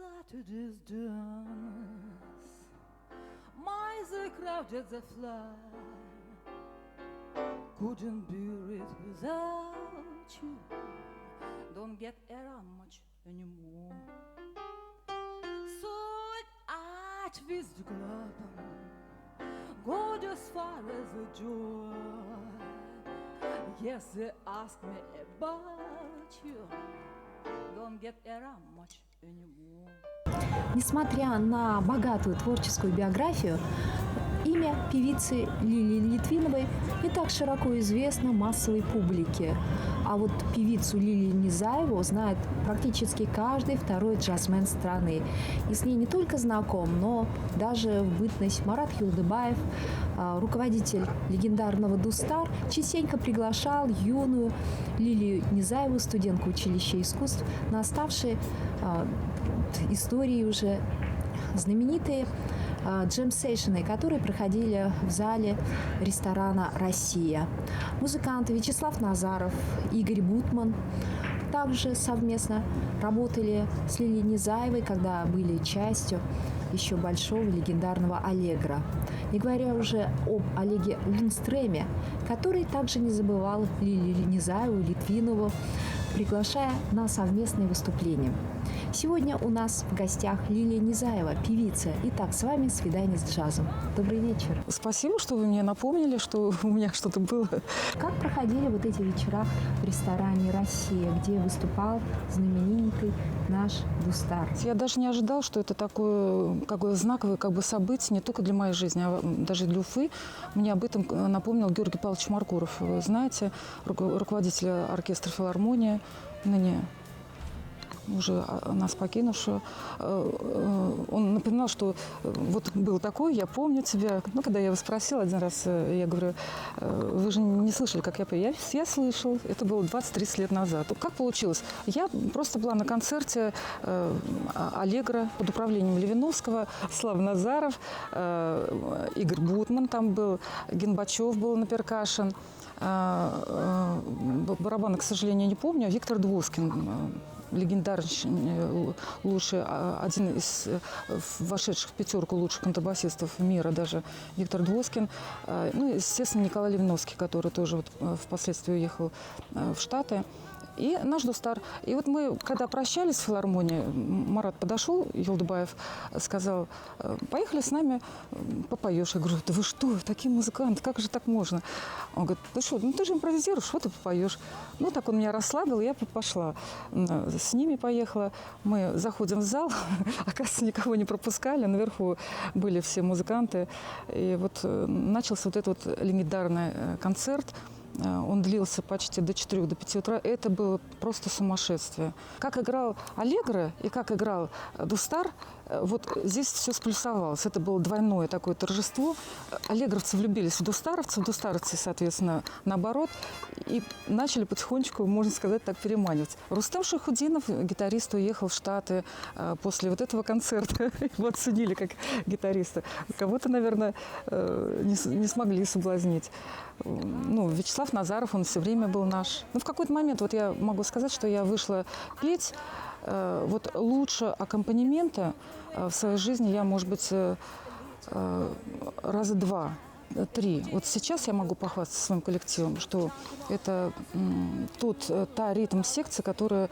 Saturday's dance, mice are crowded the fly. Couldn't be rid without you. Don't get around much anymore. So at with the club, go as far as the door. Yes, they ask me about you. Don't get around much anymore. Несмотря на богатую творческую биографию, имя певицы Лилии Литвиновой не так широко известно массовой публике. А вот певицу Лилию Низаеву знает практически каждый второй джазмен страны. И с ней не только знаком, но даже в бытность Марат Юлдыбаев, руководитель легендарного «Дустар», частенько приглашал юную Лилию Низаеву, студентку училища искусств, на оставшие истории уже знаменитые джем-сейшены, которые проходили в зале ресторана «Россия». Музыканты Вячеслав Назаров, Игорь Бутман также совместно работали с Лилией Низаевой, когда были частью еще большого легендарного «Аллегро». Не говоря уже об Олеге Линдстреме, который также не забывал Лилию Низаеву, Литвинову, приглашая на совместные выступления. Сегодня у нас в гостях Лилия Низаева, певица. Итак, с вами «Свидание с джазом». Добрый вечер. Спасибо, что вы мне напомнили, что у меня что-то было. Как проходили вот эти вечера в ресторане «Россия», где выступал знаменитый наш Дустар? Я даже не ожидал, что это такое знаковое событие не только для моей жизни, а даже для Уфы. Мне об этом напомнил Георгий Павлович Маркуров. Вы знаете, руководитель оркестра «Филармония», ныне уже нас покинувшего, он напоминал, что вот был такой, я помню тебя. Когда я его спросила один раз, я говорю, вы же не слышали, как я пою? Я слышал, это было 20-30 лет назад. Как получилось? Я просто была на концерте «Аллегро» под управлением Левиновского, Слава Назаров, Игорь Бутман там был, Генбачев был на перкашн. Барабана, к сожалению, не помню, Виктор Двоскин, легендарный, лучший, один из вошедших в пятерку лучших контрабасистов мира, даже Виктор Двоскин. Естественно, Николай Левиновский, который тоже впоследствии уехал в Штаты. И наш Дустар. И вот мы, когда прощались в филармонии, Марат подошел, Юлдыбаев, сказал, поехали с нами, попоешь. Я говорю, да вы что, такие музыканты, как же так можно? Он говорит, ты что, ты же импровизируешь, вот и попоешь. Так он меня расслабил, и я пошла. С ними поехала. Мы заходим в зал, оказывается, никого не пропускали, наверху были все музыканты. И вот начался вот этот легендарный концерт. Он длился почти до 4-5 утра. Это было просто сумасшествие. Как играл «Аллегро» и как играл «Дустар», вот здесь все сплюсовалось. Это было двойное такое торжество. Аллегровцы влюбились в дустаровцев, дустаровцы, соответственно, наоборот. И начали потихонечку, можно сказать, так переманивать. Рустем Шайхутдинов, гитарист, уехал в Штаты после вот этого концерта. Его оценили как гитариста. Кого-то, наверное, не смогли соблазнить. Вячеслав Назаров, он все время был наш. В какой-то момент, вот я могу сказать, что я вышла петь. Вот лучше аккомпанемента в своей жизни я, может быть, раза 2-3. Вот сейчас я могу похвастаться своим коллективом, что это та ритм-секция, которая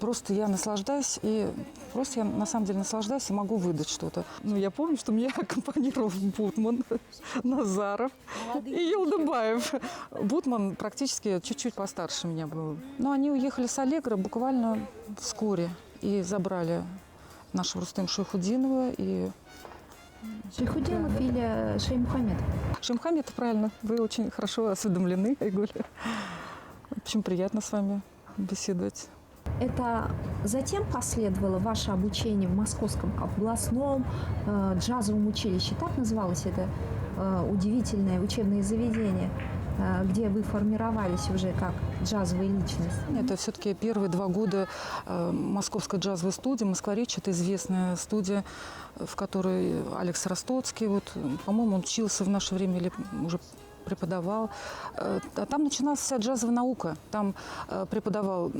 просто я наслаждаюсь, и просто я на самом деле наслаждаюсь и могу выдать что-то. Я помню, что меня аккомпанировал Бутман, Назаров и Юлдыбаев. Бутман практически чуть-чуть постарше меня был. Но они уехали с «Аллегро» буквально вскоре и забрали нашего Рустема Шайхутдинова и... Шайхутдинов или Шаймухамедов? Шаймухамедов, правильно. Вы очень хорошо осведомлены, Айгуль. В общем, приятно с вами беседовать. Это затем последовало ваше обучение в Московском областном джазовом училище. Так называлось это удивительное учебное заведение, где вы формировались уже как джазовая личность? Это все-таки первые 2 года Московской джазовой студии. «Москворечь» – это известная студия, в которой Алекс Ростоцкий, по-моему, он учился в наше время или уже преподавал. Там начиналась вся джазовая наука. Там преподавал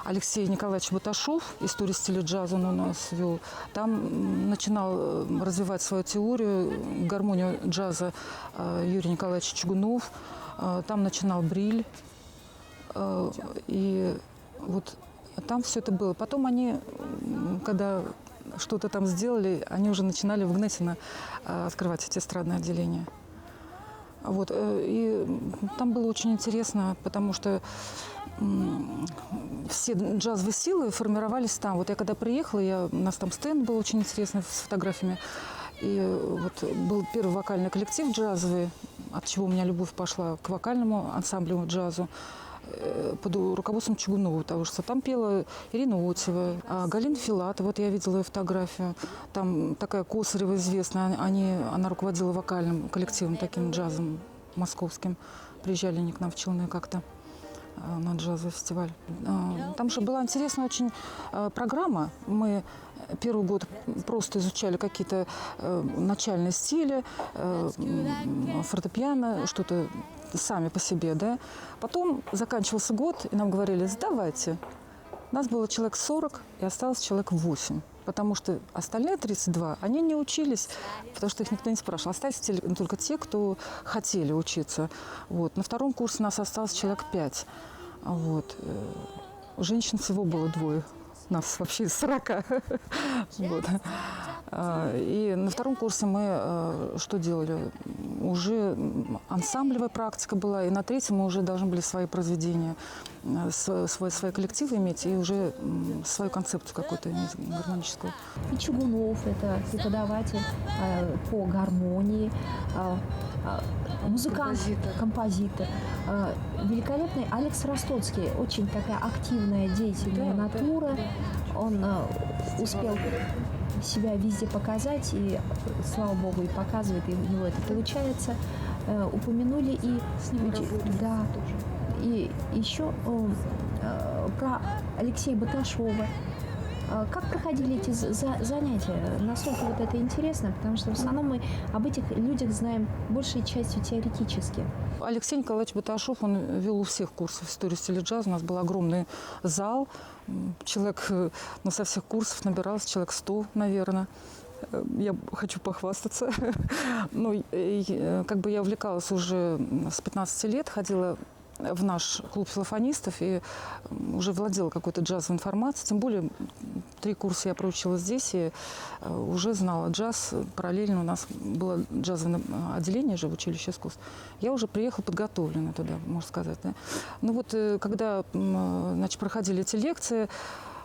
Алексей Николаевич Баташов, историю стиля джаза он у нас вел. Там начинал развивать свою теорию, гармонию джаза Юрий Николаевич Чугунов. Там начинал Бриль. И вот там все это было. Потом они, когда что-то там сделали, они уже начинали в Гнесино открывать эти эстрадные отделения. Вот. И там было очень интересно, потому что все джазовые силы формировались там. Вот я когда приехала, у нас там стенд был очень интересный с фотографиями. И вот был первый вокальный коллектив джазовый, от чего у меня любовь пошла к вокальному ансамблю джазу, под руководством Чугунова, потому что там пела Ирина Отева, Галина Филатова, вот я видела ее фотографию, там такая Косарева известная, она руководила вокальным коллективом, таким джазом московским, приезжали они к нам в Челны как-то на джазовый фестиваль. Там же была интересная очень программа, мы первый год просто изучали какие-то начальные стили, фортепиано, что-то сами по себе, да. Потом заканчивался год, и нам говорили: сдавайте. Нас было человек 40, и осталось человек 8. Потому что остальные 32, они не учились, потому что их никто не спрашивал. Остались только те, кто хотели учиться. Вот. На втором курсе нас осталось человек 5. Вот. Женщин всего было 2. Нас вообще из 40. Вот. И на втором курсе мы что делали? Уже ансамблевая практика была, и на третьем мы уже должны были свои произведения, свои коллективы иметь, и уже свою концепцию какую-то иметь гармоническую. И Чугунов – это преподаватель по гармонии, музыкант, композитор. Великолепный Алекс Ростоцкий, очень такая активная, деятельная натура. Он успел себя везде показать, и, слава богу, и показывает, и у него это получается. Упомянули и да, и еще про Алексея Баташова. Как проходили эти занятия? Насколько вот это интересно? Потому что в основном мы об этих людях знаем большей частью теоретически. Алексей Николаевич Баташов, он вел у всех курсов истории стиля джаза. У нас был огромный зал. Человек, со всех курсов набиралось человек 100, наверное. Я хочу похвастаться. Как бы я увлекалась уже с 15 лет, ходила в наш клуб филофонистов и уже владела какой-то джазовой информацией. Тем более 3 курса я проучила здесь и уже знала джаз. Параллельно у нас было джазовое отделение же в училище искусств. Я уже приехала подготовленная туда, можно сказать. Да? Когда проходили эти лекции,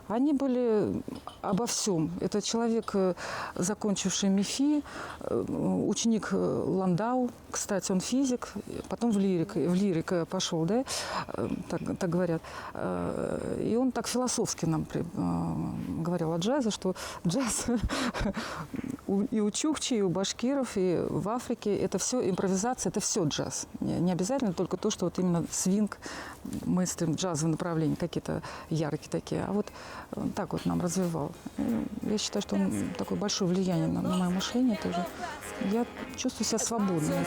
они были обо всем. Это человек, закончивший МИФИ, ученик Ландау, кстати, он физик, потом в лирик пошел, да, так говорят. И он так философски нам говорил о джазе, что джаз и у чукчи, и у башкиров, и в Африке это все импровизация, это все джаз. Не обязательно только то, что вот именно свинг, мейнстрим, джазовые направления какие-то яркие такие, а вот так вот нам развивал. Я считаю, что он такое большое влияние на мое мышление тоже. Я чувствую себя свободной.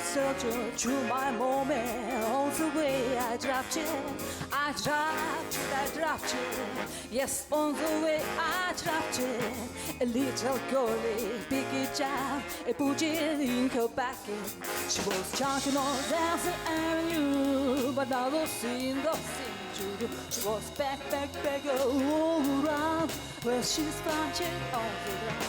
She was back all around. Well, she's punching on the ground.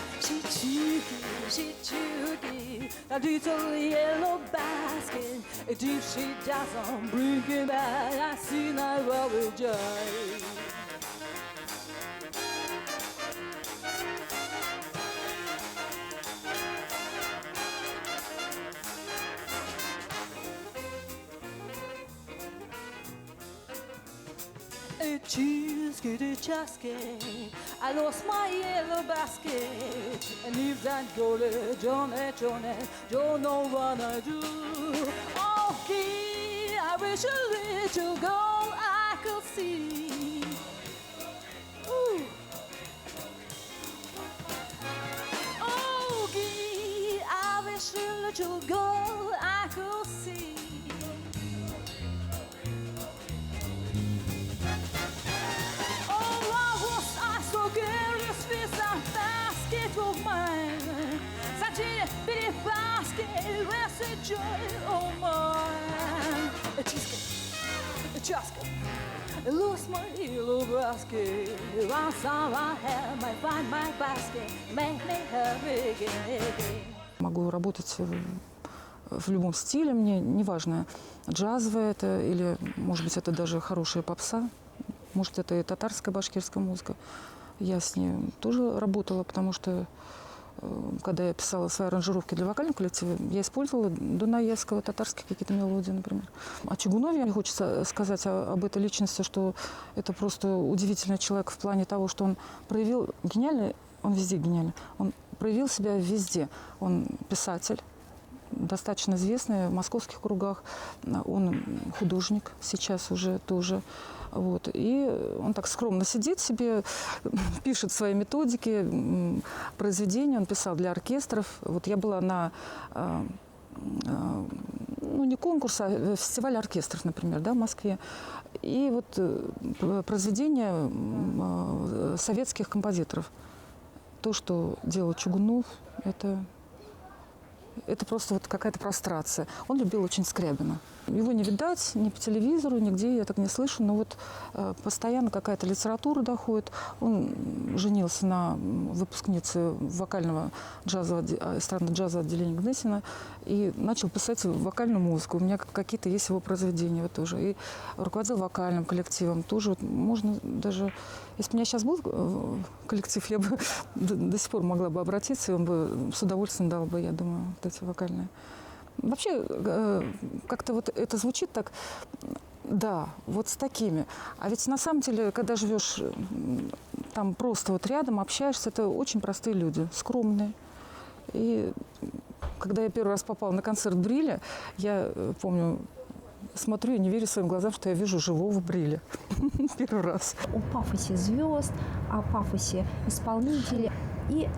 She took it, a little yellow basket. And if she doesn't bring it back, I see now what will jive. I lost my yellow basket, and if that Johnny, don't know what I do. Oh, kid, I wish a little girl I could see. Ooh. Oh, kid, I wish a little girl I to see. Oh, why was I so curious with that basket of mine? Such a pretty basket with a joy of mine. A cheesecake, a cheesecake. I lose my little basket. Once I have my find my basket, make me happy again. Могу работать в любом стиле, мне неважно, джазовая это или, может быть, это даже хорошая попса, может, это и татарская, башкирская музыка. Я с ней тоже работала, потому что, когда я писала свои аранжировки для вокального коллектива, я использовала дунаевского, татарские какие-то мелодии, например. О Чугунове мне хочется сказать об этой личности, что это просто удивительный человек в плане того, что он проявил гениальный, он везде гениальный, он проявил себя везде. Он писатель, достаточно известный в московских кругах, он художник сейчас уже тоже. Вот. И он так скромно сидит себе, пишет свои методики, произведения. Он писал для оркестров. Вот я была на, ну не конкурс, а фестиваль оркестров, например, да, в Москве. И вот произведения советских композиторов. То, что делал Чугунов, это просто вот какая-то прострация. Он любил очень Скрябина. Его не видать ни по телевизору, нигде, я так не слышу, но вот постоянно какая-то литература доходит. Он женился на выпускнице вокального джазового, эстрадно-джазового отделения Гнесина и начал писать вокальную музыку. У меня какие-то есть его произведения вот тоже. И руководил вокальным коллективом. Тоже вот можно даже... Если бы у меня сейчас был коллектив, я бы до сих пор могла бы обратиться, и он бы с удовольствием дал бы, я думаю, вот эти вокальные. Вообще, как-то вот это звучит так, да, вот с такими. А ведь на самом деле, когда живешь там просто вот рядом, общаешься, это очень простые люди, скромные. И когда я первый раз попала на концерт Бриля, я помню, смотрю и не верю своим глазам, что я вижу живого Бриля. Первый раз. О пафосе звезд, о пафосе исполнителей. И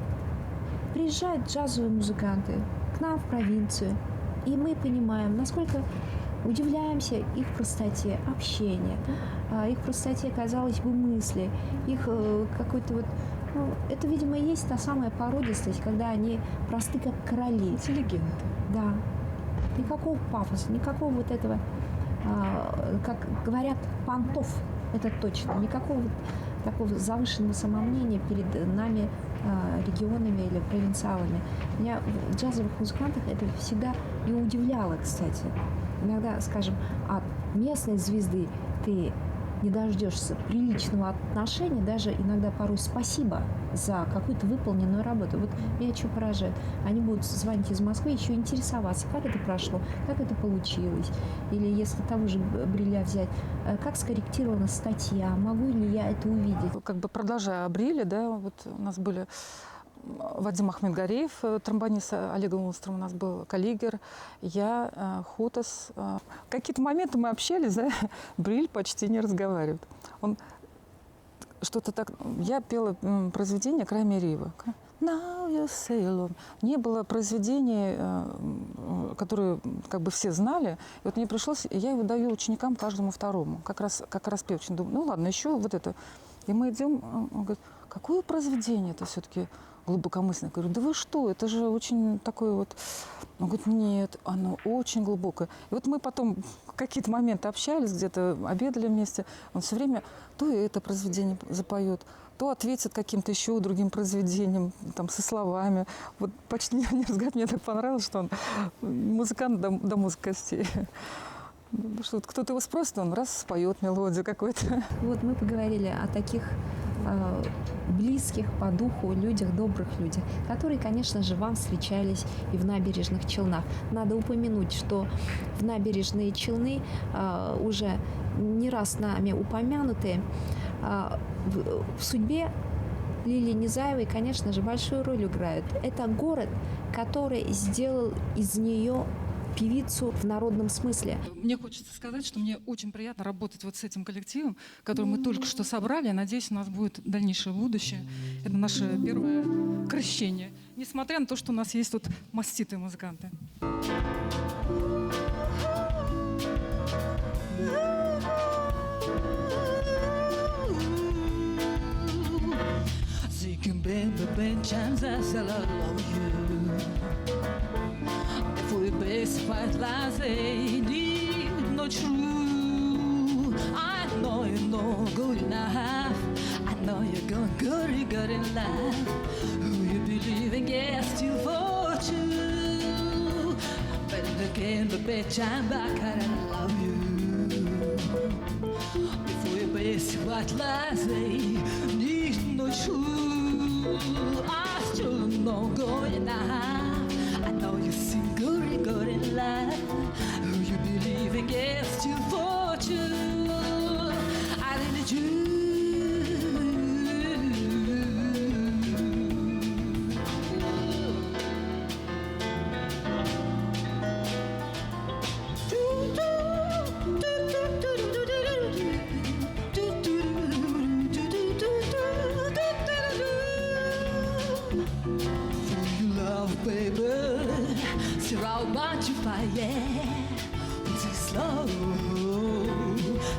приезжают джазовые музыканты к нам в провинцию. И мы понимаем, насколько удивляемся их простоте общения, их простоте, казалось бы, мысли, их какой-то вот... Ну, это, видимо, и есть та самая породистость, когда они просты, как короли. Интеллигенты. Да. Никакого пафоса, никакого вот этого, как говорят, понтов, это точно. Никакого такого завышенного самомнения перед нами, регионами или провинциалами. Меня в джазовых музыкантах это всегда и удивляло, кстати. Иногда, скажем, от местной звезды ты не дождешься приличного отношения, даже иногда порой спасибо за какую-то выполненную работу. Вот меня что поражает. Они будут звонить из Москвы, еще интересоваться, как это прошло, как это получилось. Или если того же Бриля взять, как скорректирована статья, могу ли я это увидеть. Как бы продолжая о Бриле, да, вот у нас были Вадим Ахмедгареев, тромбонист, Олег Лунстром у нас был, Каллигер, я, Хотас. В какие-то моменты мы общались, да, Бриль почти не разговаривает. Он что-то так... Я пела произведение Край Мериева. Now you sail on. Не было произведений, которые как бы все знали. И вот мне пришлось, я его даю ученикам каждому второму, как раз певчим. Думаю, ну ладно, еще вот это. И мы идем, он говорит, какое произведение это все-таки глубокомысленное? Я говорю, да вы что, это же очень такое вот... Он говорит, нет, оно очень глубокое. И вот мы потом в какие-то моменты общались, где-то обедали вместе. Он все время то и это произведение запоет, то ответит каким-то еще другим произведением, там, со словами. Вот почти не разговаривает. Мне так понравилось, что он музыкант до мозга костей. Что кто-то его спросит, он раз споет мелодию какую-то. Вот мы поговорили о таких близких по духу людях, добрых людях, которые, конечно же, вам встречались и в Набережных Челнах. Надо упомянуть, что в Набережные Челны уже не раз нами упомянутые, в судьбе Лилии Незаевой, конечно же, большую роль играют. Это город, который сделал из нее певицу в народном смысле. Мне хочется сказать, что мне очень приятно работать вот с этим коллективом, который мы только что собрали. Я надеюсь, у нас будет дальнейшее будущее. Это наше первое крещение. Несмотря на то, что у нас есть тут маститые музыканты. chance I said I love you. If we base fight lies, they need no true. I know you're no good enough. I know you're good in life. Who you believe in gets you for two. But again, the bitch, I'm back and I love you. Before you base what lies, they need no true. I still know good enough. I know you see good in life. Who you believe in gets you for two. I need you. Surround you by with this love.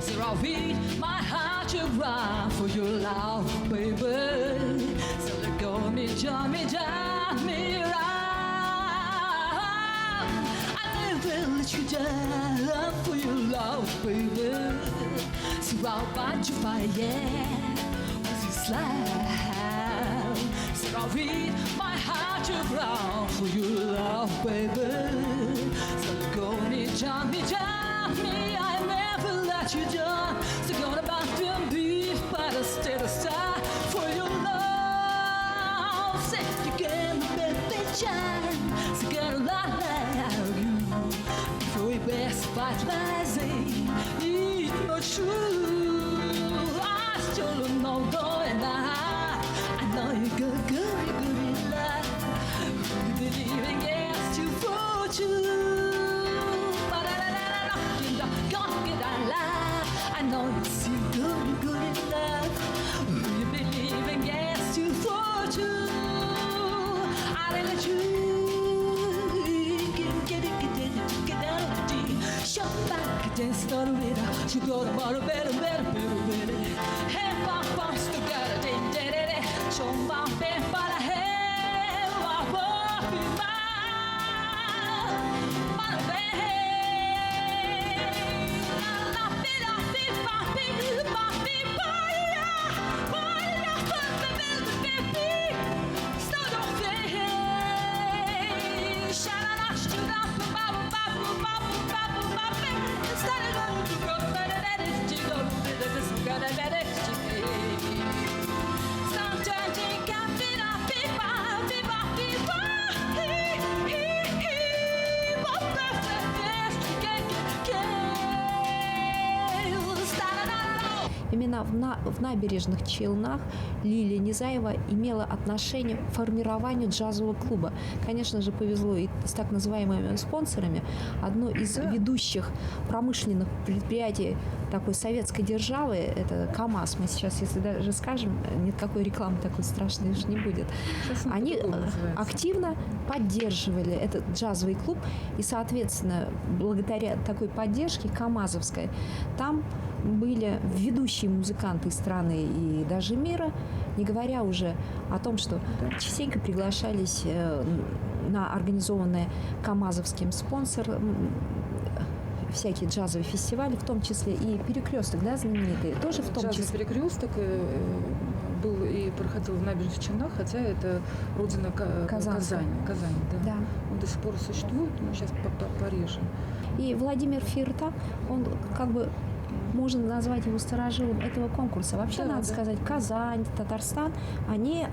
Surround me, my heart to run for your love, baby. So let go me, join me around. I never let you down for your love, baby. Surround you by with this love. Surround me, my heart to run for your love, baby. So go me, I never let you down. So go about them beef by the state of star for your love. Say you can be shine. So get a lot like you. Before we best fight lies, it's not true. I still don't know going on. I know you're good in life. You believe in yes, you for you. I know you see good in life. You believe in yes, you for you. I let you get out of the deep. Shut back, then start with her. You go to borrow better. Hey, pop, together, show my bed by the head. I won't be mine. My bed. Именно в набережных Челнах Лилия Низаева имела отношение к формированию джазового клуба. Конечно же, повезло и с так называемыми спонсорами. Одно из ведущих промышленных предприятий такой советской державы – это КАМАЗ. Мы сейчас, если даже скажем, никакой рекламы такой страшной уж не будет. Они активно поддерживали этот джазовый клуб. И, соответственно, благодаря такой поддержке КАМАЗовской, там были ведущие музыканты страны и даже мира, не говоря уже о том, что частенько приглашались на организованные КАМАЗовским спонсором всякие джазовые фестивали, в том числе и «Перекресток», да, знаменитый, тоже в том числе. Джазовый «Перекресток» был и проходил в набережных Челнах, хотя это родина Казани, да. Он до сих пор существует, но сейчас пореже. И Владимир Фиртак, он как бы можно назвать его старожилом этого конкурса. Вообще, надо сказать, Казань, Татарстан, они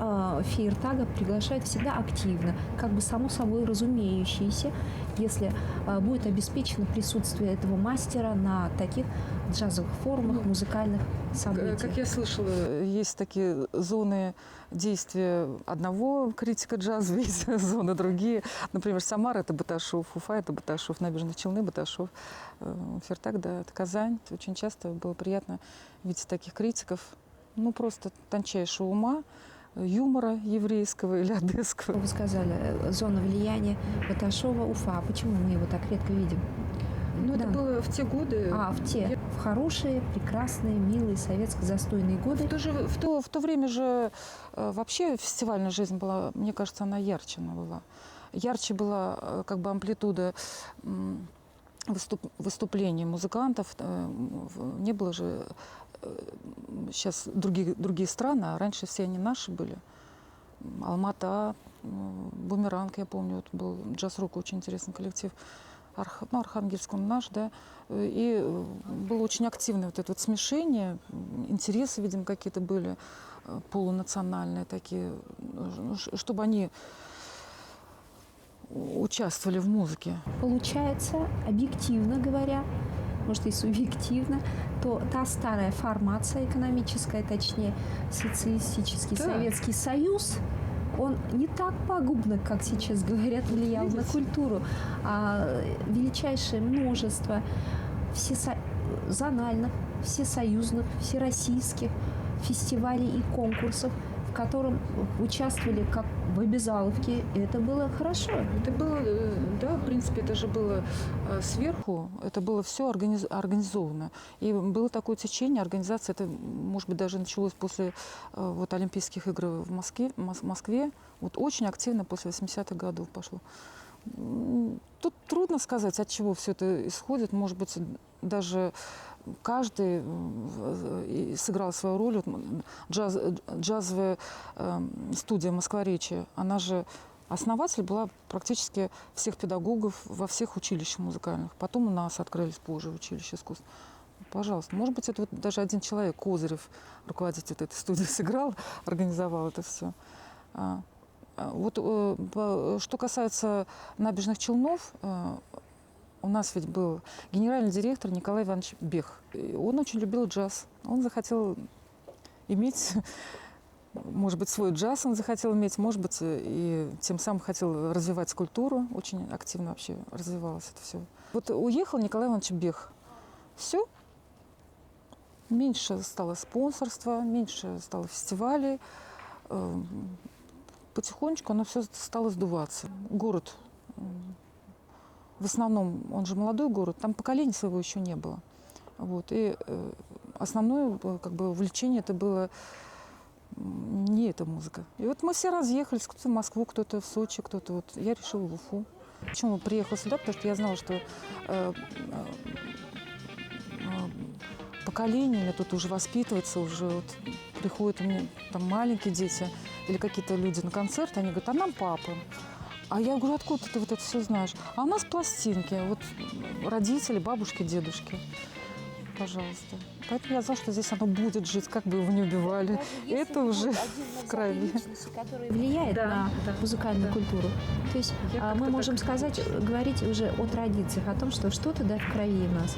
Фиртага приглашают всегда активно, как бы само собой разумеющиеся, если будет обеспечено присутствие этого мастера на таких джазовых форумах, музыкальных событиях. Как я слышала, есть такие зоны действия одного критика джаза, есть зоны другие. Например, Самара – это Баташов, Уфа – это Баташов, Набережные Челны – Баташов, Фиртак, да, это Казань. Очень часто было приятно видеть таких критиков, ну, просто тончайшего ума, юмора еврейского или одесского. Вы сказали, зона влияния Баташова, Уфа. Почему мы его так редко видим? Ну, это Да. было в те годы. В хорошие, прекрасные, милые, советско-застойные годы. В то время же вообще фестивальная жизнь была, мне кажется, она ярче она была. Ярче была как бы амплитуда выступлений музыкантов. Не было же сейчас другие страны, а раньше все они наши были. Алмата, Бумеранг, я помню, вот был джаз-рок, очень интересный коллектив. Архангельск, он наш, да. И было очень активное вот это вот смешение, интересы, видимо, какие-то были полунациональные такие, чтобы они участвовали в музыке. Получается, объективно говоря, может и субъективно, то та старая формация экономическая, точнее, социалистический Да. Советский Союз, он не так пагубно, как сейчас говорят, влиял на культуру, а величайшее множество зональных, всесоюзных, всероссийских фестивалей и конкурсов, в котором участвовали как в обязаловке. И это было хорошо. Это было, да, в принципе, это же было сверху, это было все организовано. И было такое течение, организация, это, может быть, даже началось после вот, Олимпийских игр в Москве. Вот очень активно после 80-х годов пошло. Тут трудно сказать, от чего все это исходит. Может быть, даже каждый сыграл свою роль. Вот джазовая студия «Москворечье», она же основатель была практически всех педагогов во всех училищах музыкальных. Потом у нас открылись позже училища искусств. Пожалуйста. Может быть, это вот даже один человек, Козырев, руководитель этой студии, сыграл, организовал это все. Вот что касается Набережных Челнов, у нас ведь был генеральный директор Николай Иванович Бех. Он очень любил джаз. Он захотел иметь, может быть, свой джаз он захотел иметь, может быть, и тем самым хотел развивать скульптуру. Очень активно вообще развивалось это все. Вот уехал Николай Иванович Бех. Все. Меньше стало спонсорства, меньше стало фестивалей. Потихонечку оно все стало сдуваться. Город, в основном, он же молодой город, там поколения своего еще не было. Вот. И основное как бы, увлечение это было не эта музыка. И вот мы все разъехались, кто-то в Москву, кто-то в Сочи, кто-то вот. Я решила в Уфу. Почему приехала сюда? Потому что я знала, что поколениями тут уже воспитывается, уже вот приходят у меня там маленькие дети или какие-то люди на концерт, они говорят, а нам папа. А я говорю, откуда ты вот это все знаешь? А у нас пластинки, вот родители, бабушки, дедушки. Пожалуйста. Поэтому я знала, что здесь оно будет жить, как бы его не убивали. Это уже в крови. Который влияет на музыкальную культуру. То есть мы можем говорить уже о традициях, о том, что что-то в крови у нас.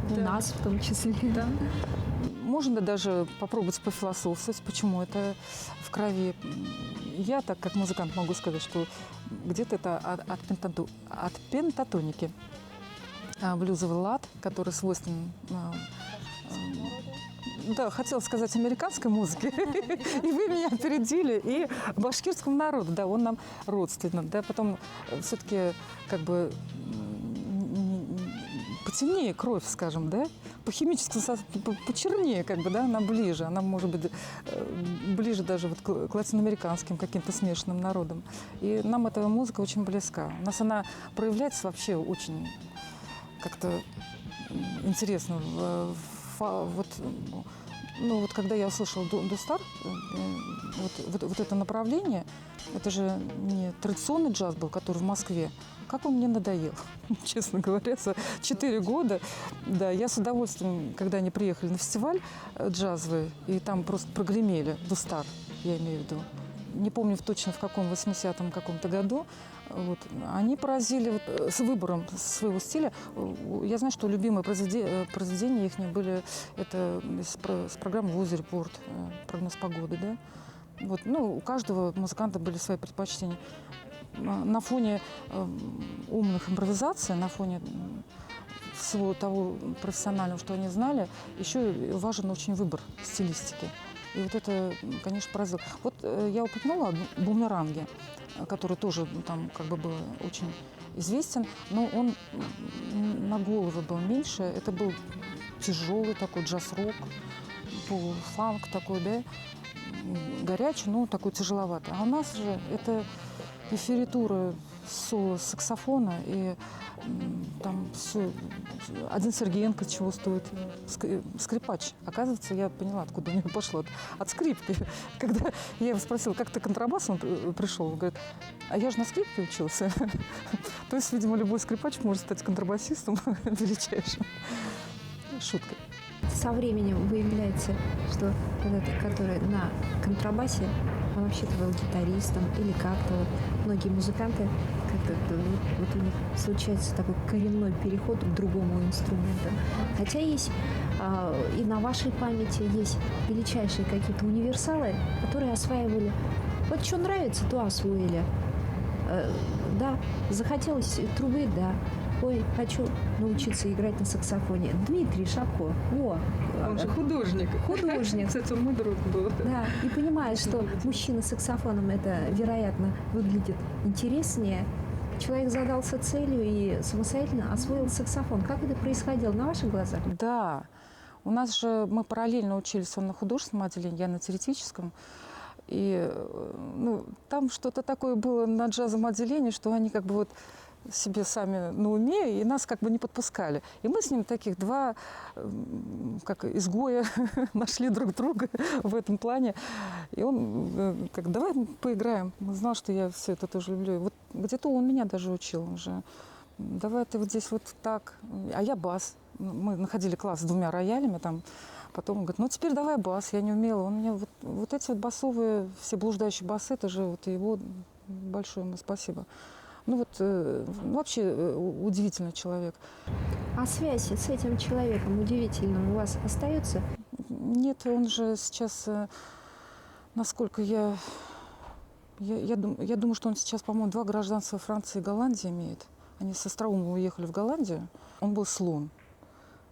У нас в том числе. Да. Можно даже попробовать пофилософствовать, почему это в крови. Я, так как музыкант, могу сказать, что где-то это от пентатоники. Блюзовый лад, который свойственен, да, хотела сказать американской музыке, и вы меня опередили, и башкирскому народу, да, он нам родственен, да, потом все-таки как бы потемнее кровь, скажем, да, по химическому почернее, как бы, да, она ближе, она может быть ближе даже вот к латиноамериканским каким-то смешанным народам. И нам эта музыка очень близка. У нас она проявляется вообще очень как-то интересно. Вот, ну, вот когда я услышала Дустар, вот это направление, это же не традиционный джаз был, который в Москве. Как он мне надоел, честно говоря, за 4 года. Да, я с удовольствием, когда они приехали на фестиваль джазовый, и там просто прогремели Дустар, я имею в виду. Не помню точно в каком 80-м каком-то году. Вот. Они поразили вот, с выбором своего стиля. Я знаю, что любимые произведения их были это с программы «Вози Репорт», прогноз погоды. Да? Вот. Ну, у каждого музыканта были свои предпочтения. На фоне умных импровизаций, на фоне всего того профессионального, что они знали, еще важен очень выбор стилистики. И вот это, конечно, поразило. Вот я упомянула о «Бумеранге», который тоже там как бы был очень известен, но он на голову был меньше. Это был тяжелый такой джаз-рок, полуфанк такой, да, горячий, но такой тяжеловатый. А у нас же это и ферритура соло саксофона, и там все. Один Сергеенко чего стоит. Скрипач. Оказывается, я поняла, откуда у него пошло. От скрипки. Когда я его спросила, как ты к контрабасу пришел, он говорит, а я же на скрипке учился. То есть, видимо, любой скрипач может стать контрабасистом величайшим. Шутка. Со временем выявляется, что этот, который на контрабасе, он вообще-то был гитаристом или как-то. Вот многие музыканты, как-то вот у них случается такой коренной переход к другому инструменту. Хотя есть и на вашей памяти есть величайшие какие-то универсалы, которые осваивали. Вот что нравится, то освоили. Да, захотелось трубы, да. Ой, хочу научиться играть на саксофоне. Дмитрий Шапко. Во. Он же художник. Художник. Кстати, мой друг был. Да, и понимаешь, что мужчина с саксофоном это, вероятно, выглядит интереснее. Человек задался целью и самостоятельно освоил саксофон. Как это происходило на ваших глазах? Да. У нас же мы параллельно учились, он на художественном отделении, я на теоретическом. И там что-то такое было на джазовом отделении, что они как бы вот себе сами на уме, и нас как бы не подпускали. И мы с ним таких два, как изгоя, нашли друг друга в этом плане. И он как, давай поиграем. Он знал, что я все это тоже люблю. И вот где-то он меня даже учил уже. Давай ты вот здесь вот так. А я бас. Мы находили класс с 2 роялями там. Потом он говорит, ну теперь давай бас. Я не умела. Он мне вот эти вот басовые, все блуждающие басы, это же вот его большое ему спасибо. Вообще удивительный человек. А связь с этим человеком удивительным у вас остается? Нет, он же сейчас, насколько я думаю, что он сейчас, по-моему, 2 гражданства Франции и Голландии имеет. Они с Остроумова уехали в Голландию. Он был слон.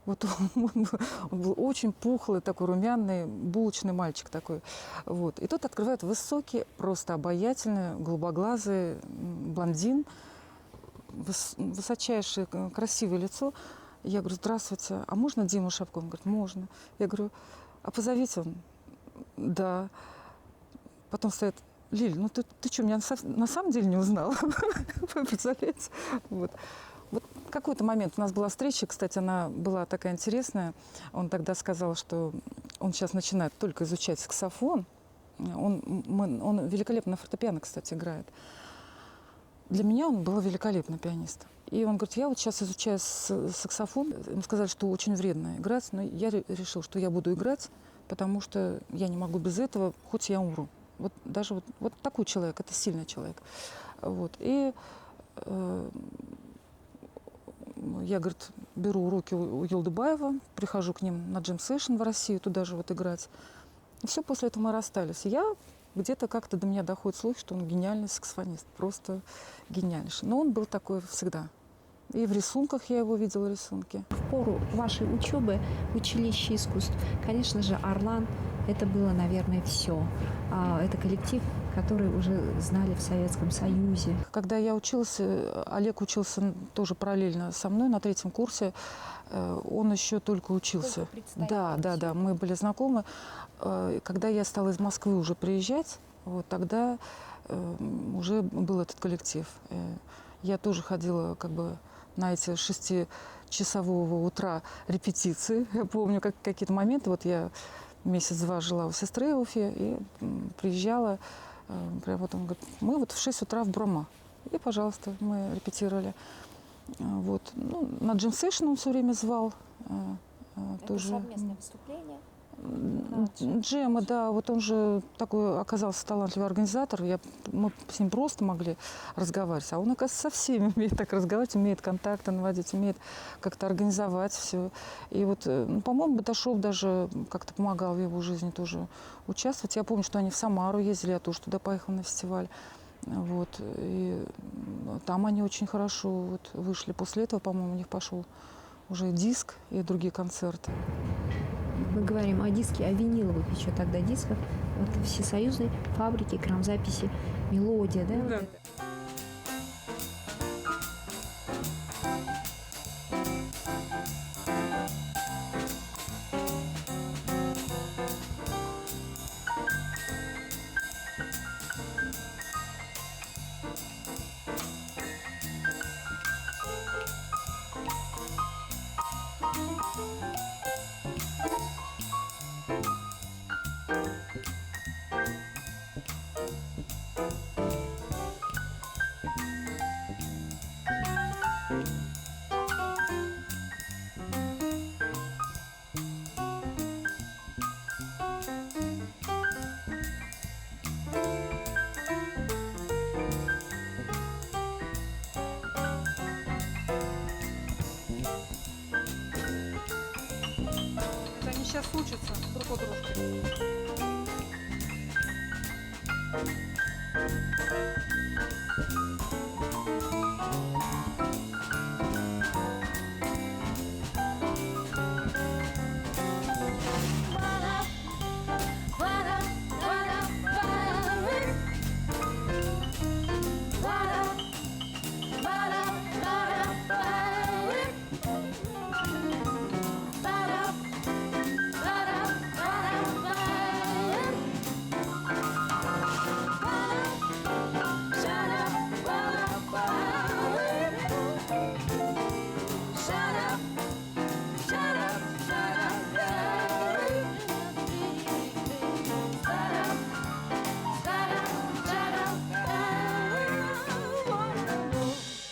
Вот он был очень пухлый, такой румяный, булочный мальчик такой. Вот. И тот открывает высокий, просто обаятельный, голубоглазый блондин, высочайшее, красивое лицо. Я говорю, здравствуйте, а можно Диму Шапко? Он говорит, можно. Я говорю, а позовите он? Да. Потом стоит, Лиль, ну ты что, меня на самом деле не узнала? Представляете? Вот. Вот какой-то момент у нас была встреча, кстати, она была такая интересная. Он тогда сказал, что он сейчас начинает только изучать саксофон. Он великолепно на фортепиано, кстати, играет. Для меня он был великолепный пианист. И он говорит, я вот сейчас изучаю саксофон. Ему сказали, что очень вредно играть, но я решил, что я буду играть, потому что я не могу без этого, хоть я умру. Вот даже вот такой человек, это сильный человек. Вот. И я, говорит, беру уроки у Юлдыбаева, прихожу к ним на джем-сейшн в Россию, туда же вот играть. И все, после этого мы расстались. И я где-то как-то до меня доходит слух, что он гениальный саксофонист, просто гениальнейший. Но он был такой всегда. И в рисунках я его видела, рисунки. В пору вашей учебы в училище искусств, конечно же, «Орлан» — это было, наверное, все. Это коллектив, который уже знали в Советском Союзе. Когда я училась, Олег учился тоже параллельно со мной на 3-м курсе. Он еще только учился. Да, мы были знакомы. Когда я стала из Москвы уже приезжать, вот тогда уже был этот коллектив. Я тоже ходила как бы на эти 6-часового утра репетиции. Я помню какие-то моменты. Вот я месяц-два жила у сестры в Уфе и приезжала. Прям вот он говорит, мы вот в 6 утра в Брома. И, пожалуйста, мы репетировали. Вот. Ну, на джем-сейшн он все время звал. Это тоже. совместное выступление? Джемы, да. Вот он же такой оказался талантливый организатор. Мы с ним просто могли разговаривать. А он, оказывается, со всеми умеет так разговаривать, умеет контакты наводить, умеет как-то организовать все. И вот, по-моему, Баташов даже как-то помогал в его жизни тоже участвовать. Я помню, что они в Самару ездили, я тоже туда поехала на фестиваль. Вот. И там они очень хорошо вот вышли. После этого, по-моему, у них пошел уже диск и другие концерты. Мы говорим о диске, о виниловых еще тогда дисках. Вот всесоюзной фабрики грамзаписи «Мелодия», да? Да. Вот это. Это они сейчас учатся друг у дружки.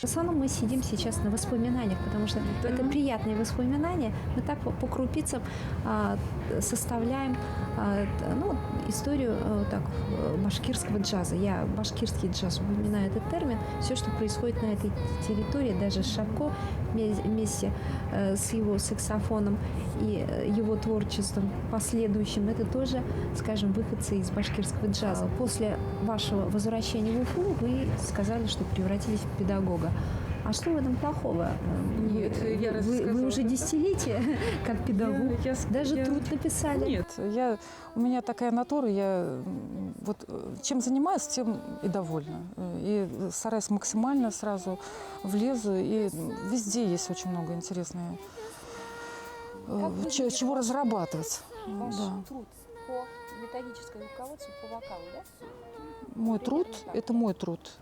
В основном мы сидим сейчас на воспоминаниях, потому что это приятные воспоминания. Мы так по крупицам составляем ну, историю башкирского джаза. Я башкирский джаз упоминаю этот термин. Все, что происходит на этой территории, даже Шапко вместе с его саксофоном и его творчеством последующим, это тоже, скажем, выходцы из башкирского джаза. После вашего возвращения в Уфу вы сказали, что превратились в педагога. А что в этом плохого? Нет, я вы уже десятилетия как педагог. Даже труд написали. Нет, у меня такая натура, я вот чем занимаюсь, тем и довольна. И стараюсь максимально сразу влезу, и везде есть очень много интересного, чего разрабатывать. Ваш Да. труд по методическому руководству по вокалу, да? Мой труд – это мой труд.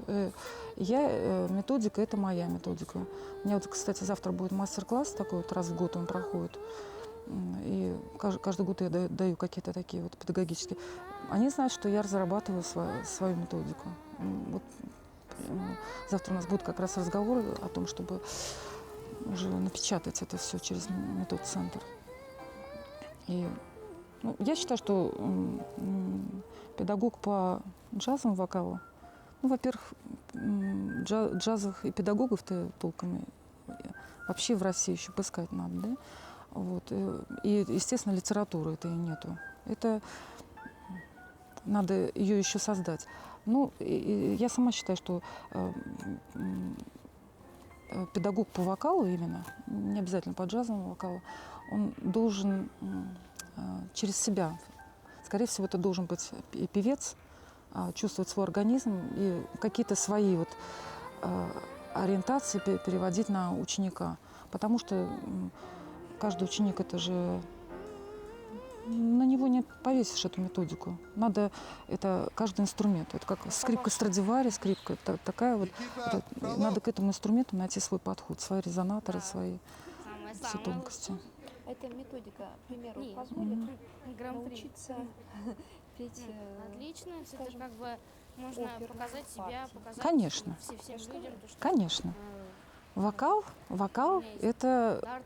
Методика – это моя методика. У меня вот, кстати, завтра будет мастер-класс такой, вот раз в год он проходит. И каждый год я даю какие-то такие вот педагогические. Они знают, что я разрабатываю свою методику. Вот, завтра у нас будет как раз разговор о том, чтобы уже напечатать это все через метод-центр. И я считаю, что педагог по джазовому вокалу, во-первых, джазовых и педагогов-то толком вообще в России еще поискать надо, да? Вот. И, естественно, литературы этой нету. Это надо ее еще создать. Я сама считаю, что педагог по вокалу именно, не обязательно по джазовому вокалу, он должен через себя, скорее всего, это должен быть и певец, чувствовать свой организм и какие-то свои вот ориентации переводить на ученика. Потому что каждый ученик, это же на него не повесишь эту методику. Надо, это каждый инструмент. Это как скрипка Страдивари, скрипка такая вот. Надо к этому инструменту найти свой подход, свои резонаторы, свои все тонкости. Эта методика, к примеру, позволит научиться петь. Отлично, это как бы можно показать себя, показать Конечно. всем людям. То, что, Конечно. Вокал – это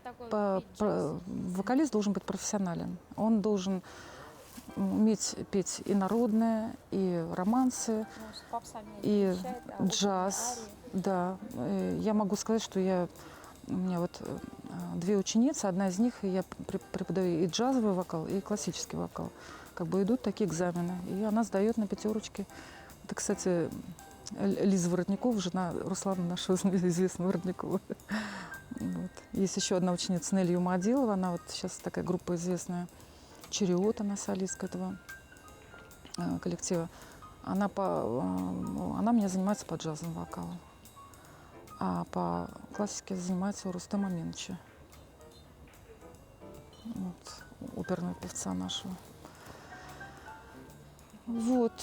вокалист должен быть профессионален. Он должен уметь петь и народное, и романсы, и джаз. Да, я могу сказать, что у меня вот 2 ученицы, одна из них, я преподаю и джазовый вокал, и классический вокал. Как бы идут такие экзамены, и она сдает на 5. Это, кстати, Лиза Воротникова, жена Руслана, нашего известного Воротникова. Вот. Есть еще одна ученица, Нелли Юмадилова, она вот сейчас такая группа известная, Чериот, она солистка этого коллектива. Она меня занимается по джазовому вокалу, а по классике занимается у Рустема Минча, вот, оперного певца нашего. Вот.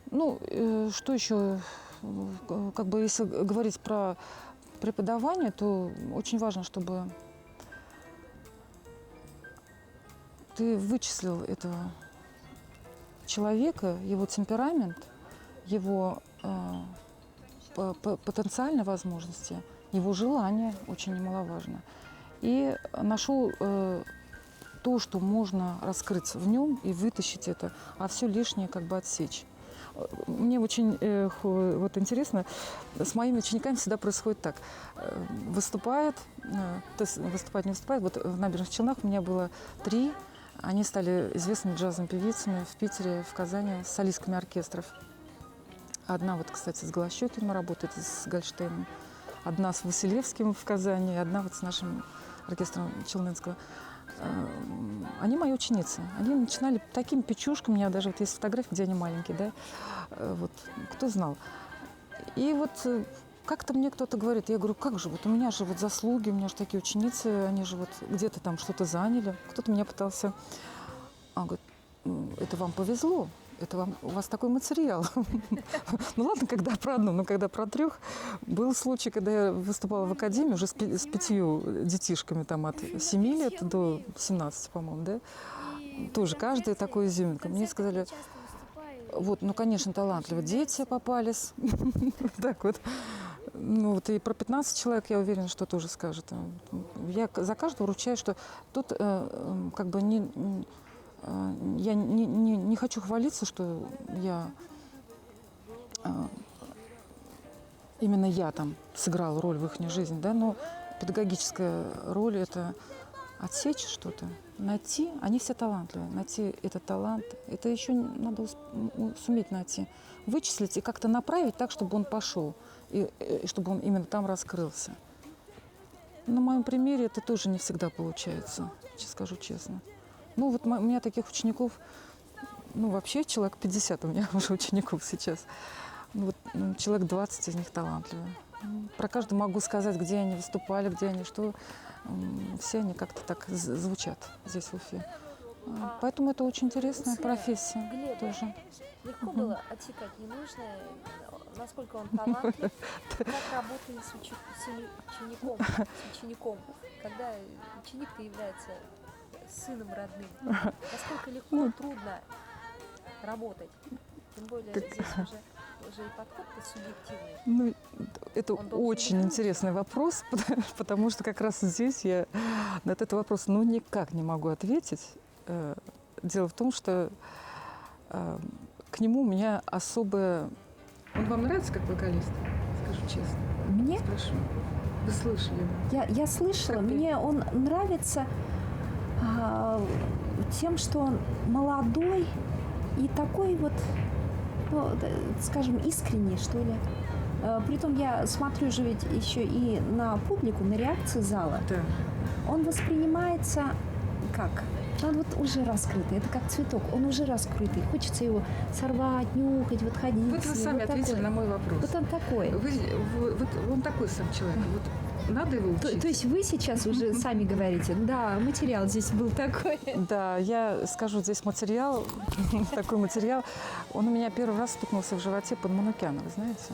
Что еще? Как бы, если говорить про преподавание, то очень важно, чтобы ты вычислил этого человека, его темперамент, его потенциальные возможности, его желания, очень немаловажно. И нашел то, что можно раскрыть в нем и вытащить это, а все лишнее как бы отсечь. Мне очень вот интересно, с моими учениками всегда происходит так. Выступает, то есть выступает, не выступает. Вот в Набережных Челнах у меня было 3. Они стали известными джазовыми певицами в Питере, в Казани, с солистками оркестров. Одна вот, кстати, с Голощёкиным работает, с Гольштейном. Одна с Василевским в Казани, одна вот с нашим оркестром Челнинского. Они мои ученицы. Они начинали такими печушками. У меня даже вот есть фотографии, где они маленькие, да. Вот, кто знал. И вот как-то мне кто-то говорит, я говорю, как же, вот у меня же вот заслуги, у меня же такие ученицы, они же вот где-то там что-то заняли. Кто-то меня пытался... говорит, это вам повезло. Это вам, у вас такой материал. Ну ладно, когда про одну, но когда про 3. Был случай, когда я выступала в академии уже с 5 детишками там от 7 лет до 17, по-моему, да. Тоже каждая такой изюминка. Мне сказали, вот, ну, конечно, талантливо. Дети попались. Так вот. Ну, вот и про 15 человек, я уверена, что тоже скажет. Я за каждого ручаюсь, что тут как бы я не хочу хвалиться, что я именно я там сыграла роль в их жизни, да, но педагогическая роль – это отсечь что-то, найти, они все талантливые, найти этот талант, это еще надо суметь найти, вычислить и как-то направить так, чтобы он пошел, и чтобы он именно там раскрылся. На моем примере это тоже не всегда получается, скажу честно. Ну, вот у меня таких учеников, ну, вообще человек 50 у меня уже учеников сейчас. Ну, вот, человек 20 из них талантливые. Про каждого могу сказать, где они выступали, где они что. Все они как-то так звучат здесь, в Уфе. Поэтому это очень интересная профессия. Глеба тоже. легко было отсекать ненужное, насколько он талантлив, как работает с учеником, когда ученик-то является сыном родным. Насколько легко, трудно работать. Тем более здесь уже и подход-то субъективный. Ну, это очень интересный вопрос, потому что как раз здесь я на этот вопрос никак не могу ответить. Дело в том, что к нему у меня особое... Он вам нравится как вокалист? Скажу честно. Мне? Спрошу. Вы слышали? Я слышала, Как мне он нравится тем, что он молодой и такой вот, ну, скажем, искренний, что ли. Притом я смотрю же ведь еще и на публику, на реакции зала. Да. Он воспринимается как? Он вот уже раскрытый, это как цветок, он уже раскрытый. Хочется его сорвать, нюхать, вот ходить. Вот вы сами вот ответили такой. на мой вопрос. Вот он такой. Вот он такой сам человек. Вот надо его учить. То есть вы сейчас уже сами говорите, да, материал здесь был такой. Да, я скажу, здесь материал, такой материал. Он у меня первый раз стукнулся в животе под Манукяна, вы знаете?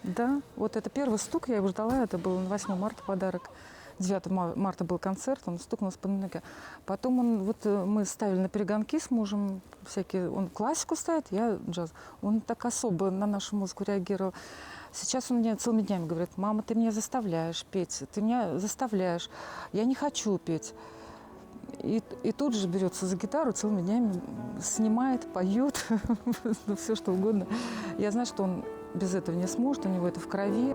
Да, вот это первый стук, я его ждала, это был на 8 марта подарок. 9 марта был концерт, он стукнулся под Манукяна. Потом мы ставили на перегонки с мужем всякие, он классику ставит, я джаз. Он так особо на нашу музыку реагировал. Сейчас он мне целыми днями говорит: мама, ты меня заставляешь петь, ты меня заставляешь, я не хочу петь. И тут же берется за гитару, целыми днями снимает, поет, все что угодно. Я знаю, что он без этого не сможет, у него это в крови.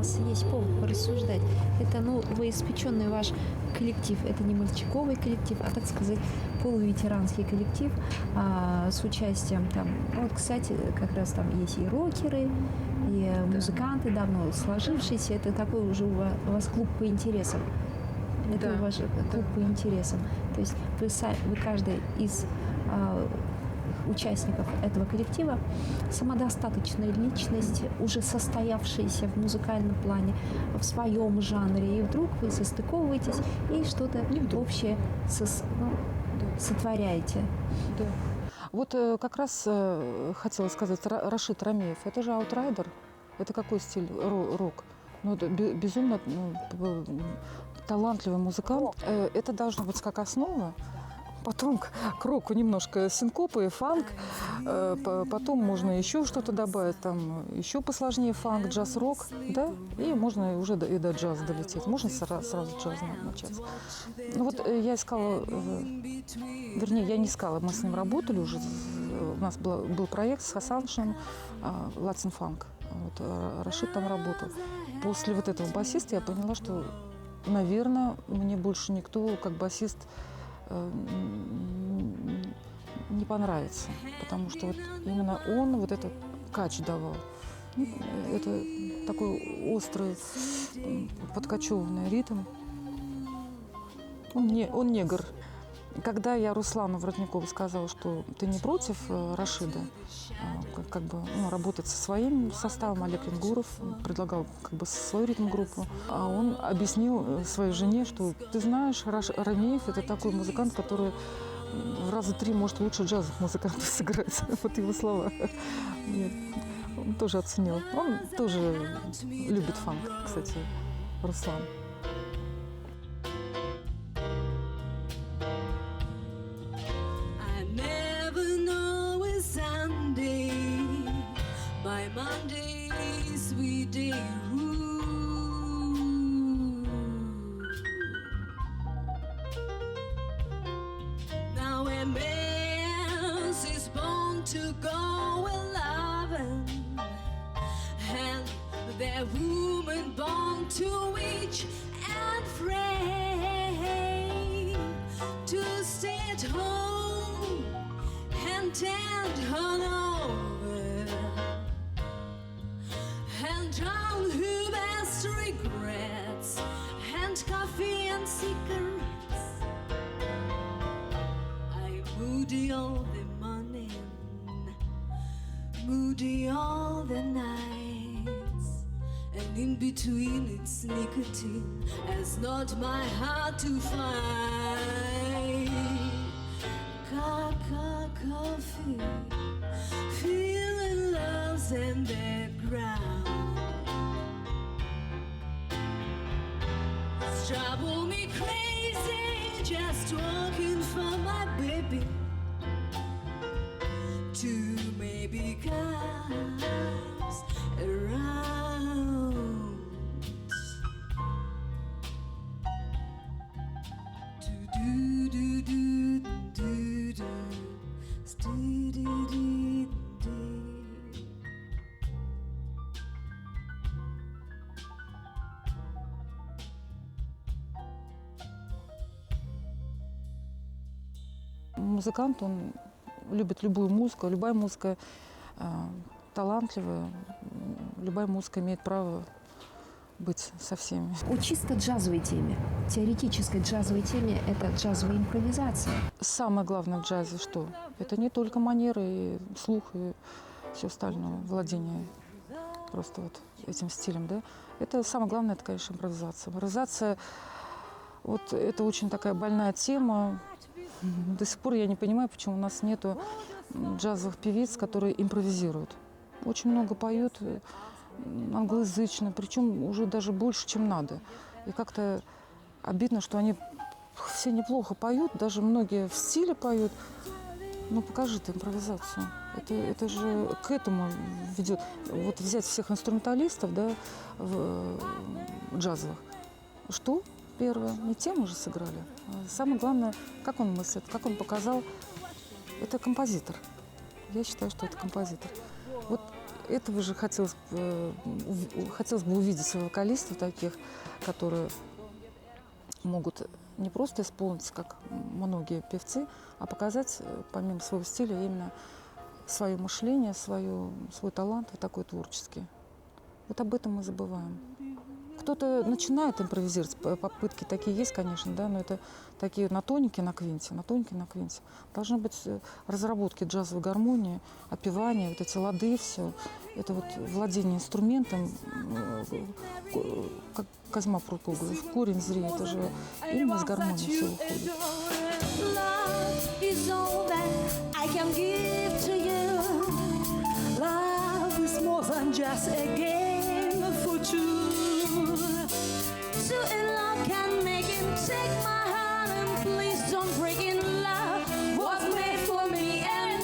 вас есть повод порассуждать. Это, новоиспеченный ваш коллектив. Это не мальчиковый коллектив, а, так сказать, полуветеранский коллектив с участием там. Вот, кстати, как раз там есть и рокеры, и музыканты давно сложившиеся. Это такой уже у вас клуб по интересам. Это ваш клуб по интересам. То есть вы каждый из участников этого коллектива самодостаточная личность, уже состоявшаяся в музыкальном плане, в своем жанре. И вдруг вы состыковываетесь и что-то общее сотворяете. Да. Вот как раз хотела сказать, Рашид Рамеев, это же аутрайдер. Это какой стиль? Рок. Ну, это безумно талантливый музыкант. Это должно быть как основа. Потом к року немножко синкопы, фанк. Потом можно еще что-то добавить. Там еще посложнее фанк, джаз-рок. Да? И можно уже и до джаза долететь. Можно сразу джаз начать. Ну вот я искала, вернее, я не искала, мы с ним работали уже. У нас был проект с Хасаншем «Латин фанк». Вот, Рашид там работал. После вот этого басиста я поняла, что, наверное, мне больше никто как басист не понравится, потому что вот именно он вот этот кач давал. Это такой острый, подкачеванный ритм. Он негр. Когда я Руслану Воротникову сказала, что ты не против Рашида, как бы работать со своим составом, Олег Янгуров предлагал как бы свою ритм-группу, а он объяснил своей жене, что ты знаешь, Рамеев – это такой музыкант, который в раза 3 может лучше джазовых музыкантов сыграть. Вот его слова. Нет, он тоже оценил. Он тоже любит фанк, кстати, Руслан. Monday's weekday now a man is born to go and love, and the woman born to each and pray, to stay at home and tend her over, and drown her best regrets, and coffee and cigarettes. I'm moody all the morning, moody all the nights, and in between it's nicotine has not my heart to find. Coffee, feeling lost in the ground. It's trouble me crazy, just walking for my baby to maybe guys around. To do do do do do. Музыкант, он любит любую музыку, любая музыка талантливая, любая музыка имеет право быть со всеми. О чисто джазовой теме, теоретической джазовой теме, это джазовая импровизация. Самое главное в джазе что? Это не только манеры, и слух, и все остальное, владение просто вот этим стилем, да? Это самое главное, это, конечно, импровизация. Импровизация, вот это очень такая больная тема. До сих пор я не понимаю, почему у нас нету джазовых певиц, которые импровизируют. Очень много поют англоязычно, причем уже даже больше, чем надо. И как-то обидно, что они все неплохо поют, даже многие в стиле поют. Ну, покажи ты импровизацию. Это же к этому ведет. Вот взять всех инструменталистов, да, джазовых. Что? Первое, не тему же сыграли. Самое главное, как он мыслит, как он показал. Это композитор. Я считаю, что это композитор. Вот этого же хотелось бы увидеть вокалистов таких, которые могут не просто исполнить, как многие певцы, а показать, помимо своего стиля, именно свое мышление, свой талант вот такой творческий. Вот об этом мы забываем. Кто-то начинает импровизировать, попытки такие есть, конечно, да, но это такие на тонике, на квинте. Должны быть разработки джазовой гармонии, опевания, вот эти лады, все. Это вот владение инструментом, как Козьма Прутков говорит, в корень зри, это же именно из гармонии все выходит. Love is all that I can give to you. Love is more than just a game for two. So in love can make him take my hand, and please don't break in love was made for me and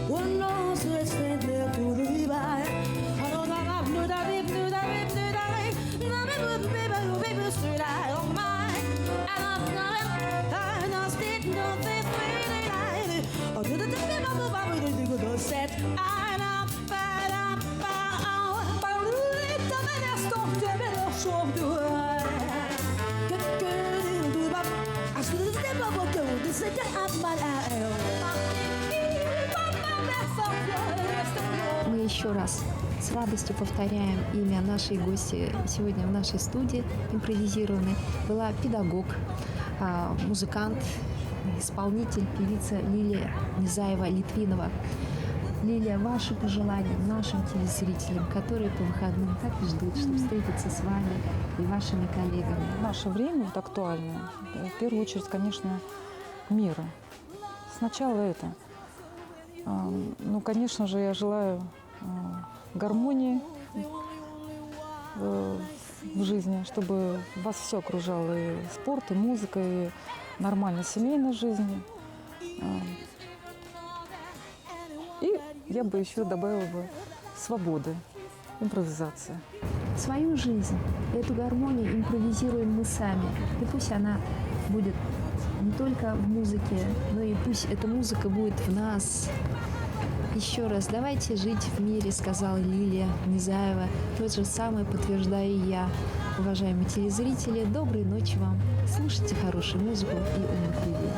One knows what's there to the right. I know that I've knew that if knew that if knew that I never baby straight out of mine. And I'm not and I still know this feeling like I did the people set I know but I'm but little bit of stuff to be show to I should never go to sit up my Мы еще раз с радостью повторяем имя нашей гости сегодня в нашей студии импровизированной. Была педагог, музыкант, исполнитель, певица Лилия Низаева-Литвинова. Лилия, ваши пожелания нашим телезрителям, которые по выходным так и ждут, чтобы встретиться с вами и вашими коллегами. В наше время вот актуальное, в первую очередь, конечно, мира. Сначала это. Ну, конечно же, я желаю гармонии в жизни, чтобы вас все окружало, и спорт, и музыка, и нормальная семейная жизнь. И я бы еще добавила бы свободы, импровизация. Свою жизнь, эту гармонию импровизируем мы сами. И пусть она будет не только в музыке, но и пусть эта музыка будет в нас. Еще раз, давайте жить в мире, сказала Лилия Низаева. То же самое подтверждаю и я. Уважаемые телезрители, доброй ночи вам. Слушайте хорошую музыку и умных людей.